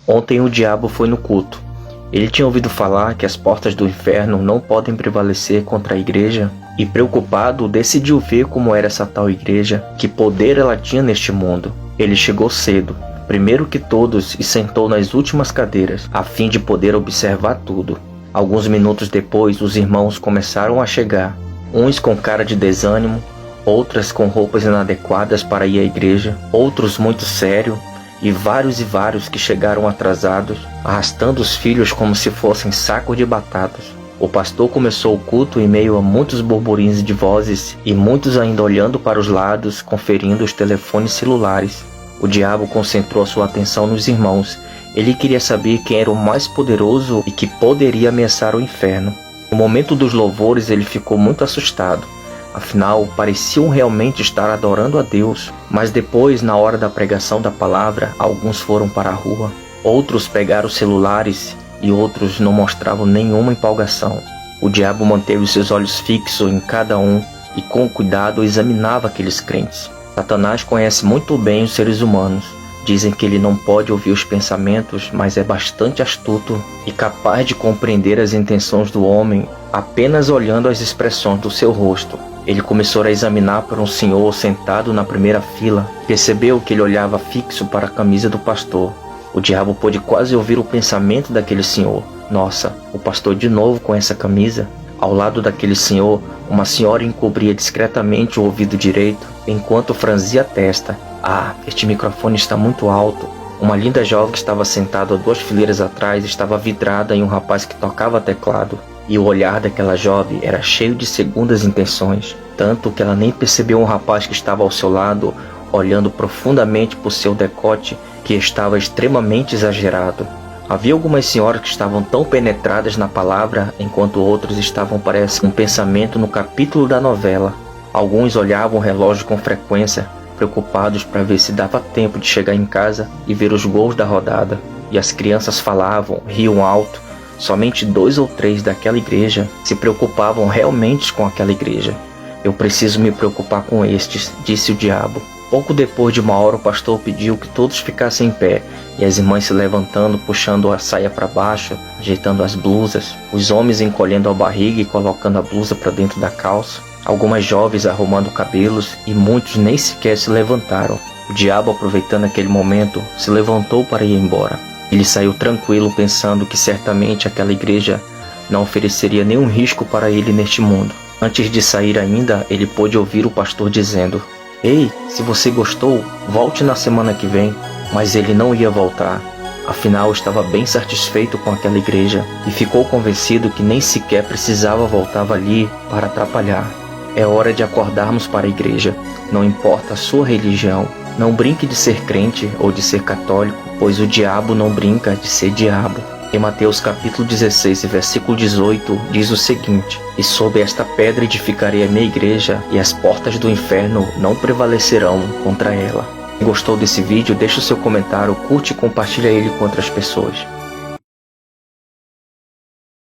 Ontem o diabo foi no culto. Ele tinha ouvido falar que as portas do inferno não podem prevalecer contra a igreja e, preocupado, decidiu ver como era essa tal igreja, que poder ela tinha neste mundo. Ele chegou cedo, primeiro que todos, e sentou nas últimas cadeiras, a fim de poder observar tudo. Alguns minutos depois, os irmãos começaram a chegar, uns com cara de desânimo, outras com roupas inadequadas para ir à igreja, outros muito sérios, e vários que chegaram atrasados, arrastando os filhos como se fossem sacos de batatas. O pastor começou o culto em meio a muitos burburinhos de vozes e muitos ainda olhando para os lados, conferindo os telefones celulares. O diabo concentrou a sua atenção nos irmãos. Ele queria saber quem era o mais poderoso e que poderia ameaçar o inferno. No momento dos louvores ele ficou muito assustado. Afinal, pareciam realmente estar adorando a Deus. Mas depois, na hora da pregação da palavra, alguns foram para a rua, outros pegaram celulares e outros não mostravam nenhuma empolgação. O diabo manteve os seus olhos fixos em cada um e com cuidado examinava aqueles crentes. Satanás conhece muito bem os seres humanos. Dizem que ele não pode ouvir os pensamentos, mas é bastante astuto e capaz de compreender as intenções do homem apenas olhando as expressões do seu rosto. Ele começou a examinar para um senhor sentado na primeira fila. Percebeu que ele olhava fixo para a camisa do pastor. O diabo pôde quase ouvir o pensamento daquele senhor. Nossa, o pastor de novo com essa camisa? Ao lado daquele senhor, uma senhora encobria discretamente o ouvido direito, enquanto franzia a testa. Ah, este microfone está muito alto. Uma linda jovem que estava sentada a 2 fileiras atrás estava vidrada em um rapaz que tocava teclado. E o olhar daquela jovem era cheio de segundas intenções, tanto que ela nem percebeu um rapaz que estava ao seu lado, olhando profundamente por seu decote, que estava extremamente exagerado. Havia algumas senhoras que estavam tão penetradas na palavra, enquanto outros estavam, parece, com um pensamento no capítulo da novela. Alguns olhavam o relógio com frequência, preocupados para ver se dava tempo de chegar em casa e ver os gols da rodada. E as crianças falavam, riam alto. Somente 2 ou 3 daquela igreja se preocupavam realmente com aquela igreja. Eu preciso me preocupar com estes, disse o diabo. Pouco depois de 1 hora o pastor pediu que todos ficassem em pé, e as irmãs se levantando, puxando a saia para baixo, ajeitando as blusas, os homens encolhendo a barriga e colocando a blusa para dentro da calça, algumas jovens arrumando cabelos e muitos nem sequer se levantaram. O diabo, aproveitando aquele momento, se levantou para ir embora. Ele saiu tranquilo, pensando que certamente aquela igreja não ofereceria nenhum risco para ele neste mundo. Antes de sair ainda, ele pôde ouvir o pastor dizendo: "Ei, se você gostou, volte na semana que vem." Mas ele não ia voltar. Afinal, estava bem satisfeito com aquela igreja e ficou convencido que nem sequer precisava voltar ali para atrapalhar. É hora de acordarmos para a igreja. Não importa a sua religião. Não brinque de ser crente ou de ser católico, pois o diabo não brinca de ser diabo. Em Mateus capítulo 16, versículo 18, diz o seguinte: "E sob esta pedra edificarei a minha igreja, e as portas do inferno não prevalecerão contra ela." Gostou desse vídeo? Deixe o seu comentário, curte e compartilha ele com outras pessoas.